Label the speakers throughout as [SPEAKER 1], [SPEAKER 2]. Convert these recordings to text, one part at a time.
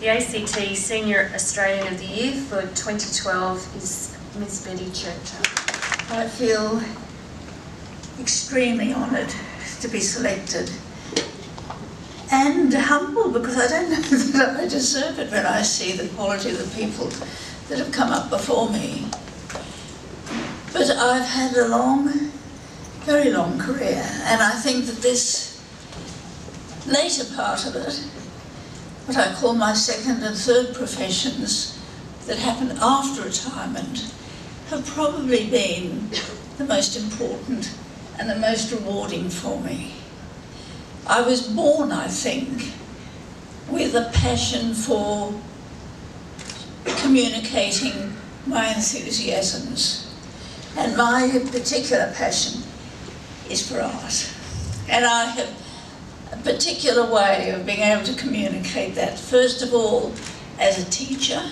[SPEAKER 1] The ACT Senior Australian of the Year for 2012 is Ms. Betty Churcher.
[SPEAKER 2] I feel extremely honoured to be selected and humbled because I don't know that I deserve it when I see the quality of the people that have come up before me. But I've had a long, very long career, and I think that this later part of it, what I call my second and third professions that happened after retirement, have probably been the most important and the most rewarding for me. I was born, I think, with a passion for communicating my enthusiasms. And my particular passion is for art. And I have a particular way of being able to communicate that. First of all, as a teacher.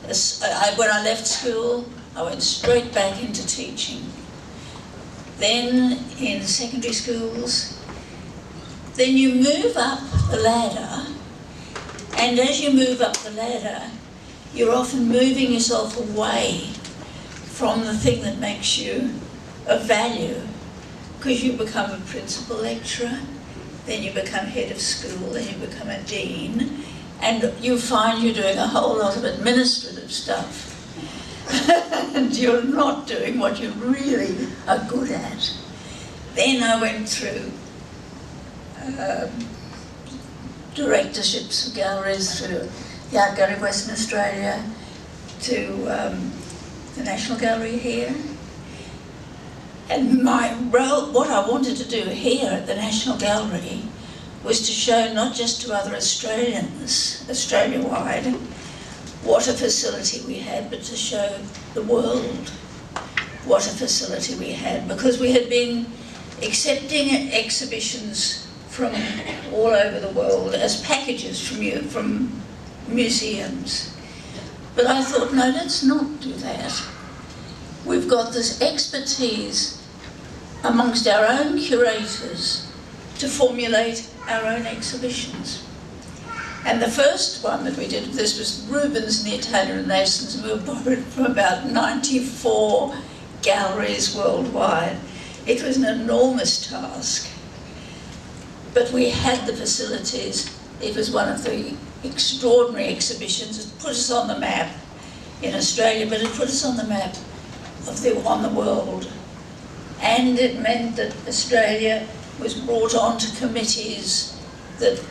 [SPEAKER 2] When I left school, I went straight back into teaching. Then in secondary schools. Then you move up the ladder, and as you move up the ladder, you're often moving yourself away from the thing that makes you of value, because you become a principal lecturer, then you become head of school, then you become a dean, and you find you're doing a whole lot of administrative stuff. And you're not doing what you really are good at. Then I went through directorships of galleries, through the Art Gallery of Western Australia, to the National Gallery here. And my role, what I wanted to do here at the National Gallery, was to show not just to other Australians, Australia-wide, what a facility we had, but to show the world what a facility we had, because we had been accepting exhibitions from all over the world as packages from museums. But I thought, no, let's not do that. We've got this expertise amongst our own curators to formulate our own exhibitions. And the first one that we did of this was Rubens and the Italian Renaissance, and we were borrowed from about 94 galleries worldwide. It was an enormous task. But we had the facilities. It was one of the extraordinary exhibitions. It put us on the map in Australia, but it put us on the map on the world. And it meant that Australia was brought onto committees that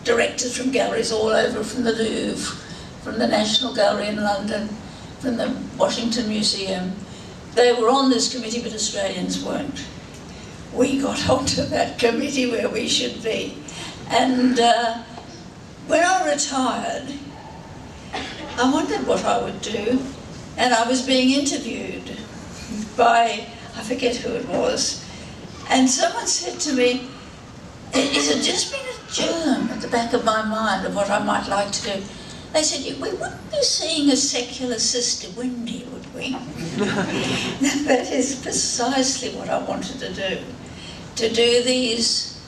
[SPEAKER 2] directors from galleries all over, from the Louvre, from the National Gallery in London, from the Washington Museum. They were on this committee, but Australians weren't. We got onto that committee where we should be. And when I retired, I wondered what I would do. And I was being interviewed by, I forget who it was, and someone said to me, it had just been a germ at the back of my mind of what I might like to do. They said, we wouldn't be seeing a secular Sister Wendy, would we? That is precisely what I wanted to do these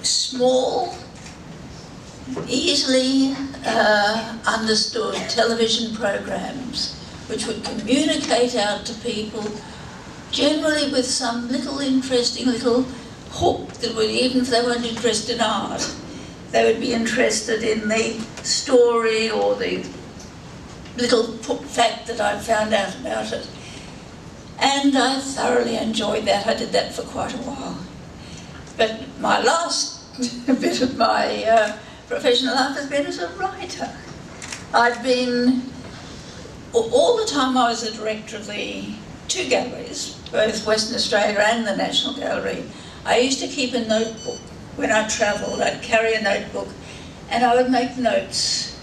[SPEAKER 2] small, easily understood television programs which would communicate out to people, generally with some little interesting little hook that would, even if they weren't interested in art, they would be interested in the story or the little fact that I'd found out about it. And I thoroughly enjoyed that. I did that for quite a while. But my last bit of my professional life has been as a writer. I've been, all the time I was the director of the two galleries, both Western Australia and the National Gallery, I used to keep a notebook. When I travelled, I'd carry a notebook and I would make notes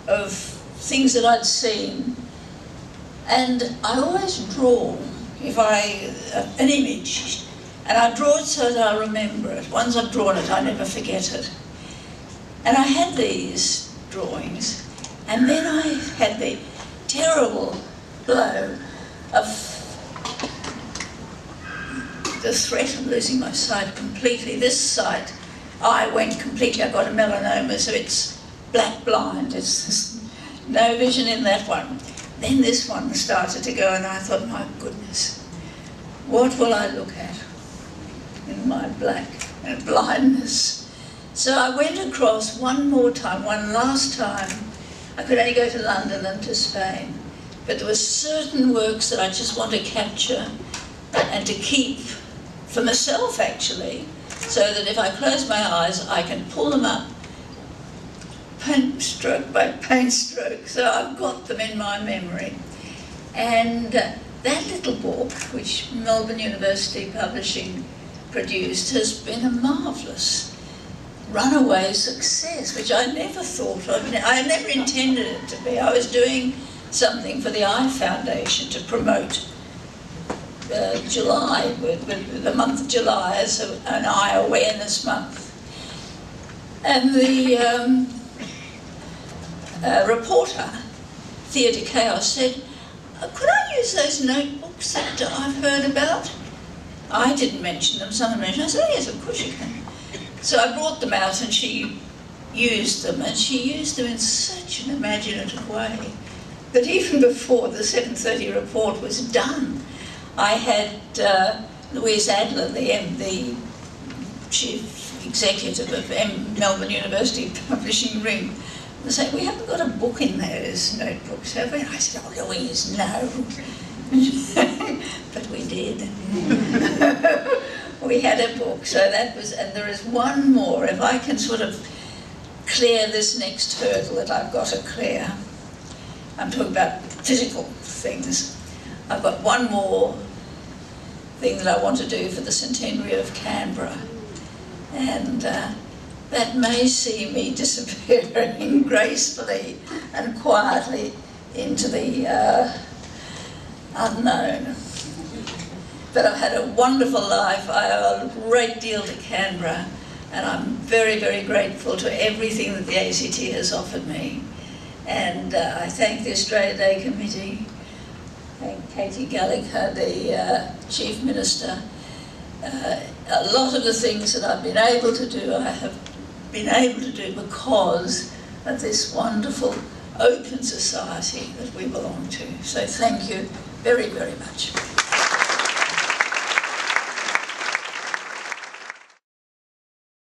[SPEAKER 2] of things that I'd seen. And I always draw, an image, and I draw it so that I remember it. Once I've drawn it, I never forget it. And I had these drawings, and then I had the terrible blow of the threat of losing my sight completely. This sight eye went completely. I got a melanoma, so it's black blind. It's no vision in that one. Then this one started to go, and I thought, my goodness, what will I look at in my black and blindness? So I went across one more time, one last time. I could only go to London and to Spain, but there were certain works that I just want to capture and to keep for myself, actually, so that if I close my eyes, I can pull them up paint stroke by paint stroke. So I've got them in my memory. And that little book, which Melbourne University Publishing produced, has been a marvellous runaway success, which I never thought of. I never intended it to be. I was doing something for the Eye Foundation to promote July, with the month of July as an eye awareness month. And the reporter, Thea de Chaos, said, could I use those notebooks that I've heard about? I didn't mention them, someone mentioned them. I said, oh yes, of course you can. So I brought them out and she used them, and she used them in such an imaginative way that even before the 7:30 report was done, I had Louise Adler, the chief executive of Melbourne University Publishing Ring, was saying, we haven't got a book in those notebooks, have we? And I said, oh, Louise, no. But we did. We had a book, so that was, and there is one more. If I can sort of clear this next hurdle that I've got to clear, I'm talking about physical things. I've got one more thing that I want to do for the centenary of Canberra, and that may see me disappearing gracefully and quietly into the unknown. But I've had a wonderful life. I owe a great deal to Canberra, and I'm very, very grateful to everything that the ACT has offered me. And I thank the Australia Day Committee, thank Katie Gallagher, the Chief Minister. A lot of the things that I've been able to do, I have been able to do because of this wonderful open society that we belong to. So thank you very, very much.